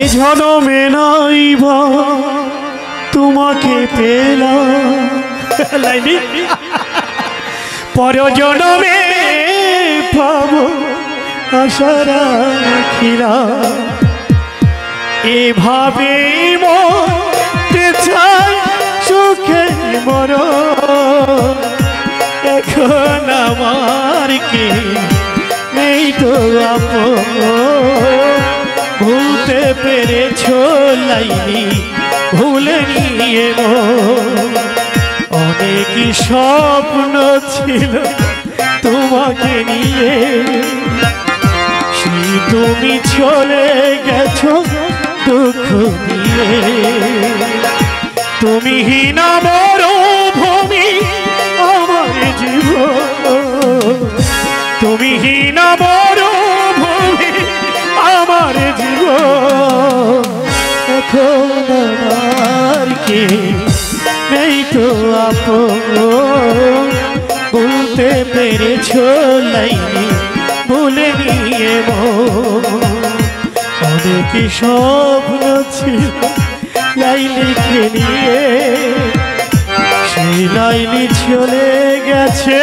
জনমে নাইবা তোমাকে পেলাম লাইনি পর জনমে পাবো আশা রাখিলাম এভাবে মরতে চাই সুখে মর এখন আমার কি নেই তো আপন ভুলতে পেরেছ লাইনি ভুলে নিয়ে অনেক স্বপ্ন ছিল তোমাকে নিয়ে সেই তুমি চলে গেছো দুঃখ দিয়ে তুমি হীনা মরুভূমি আমার জীবন তুমি হীনা মরুভূমি আমার জীবন এখন আমার কে নেই তো আপন বলতে পেরেছ লাইনি বলে নিয়ে অনেক স্বপ্ন ছিল লাইনিকে নিয়ে সেই লাইনি চলে গেছে।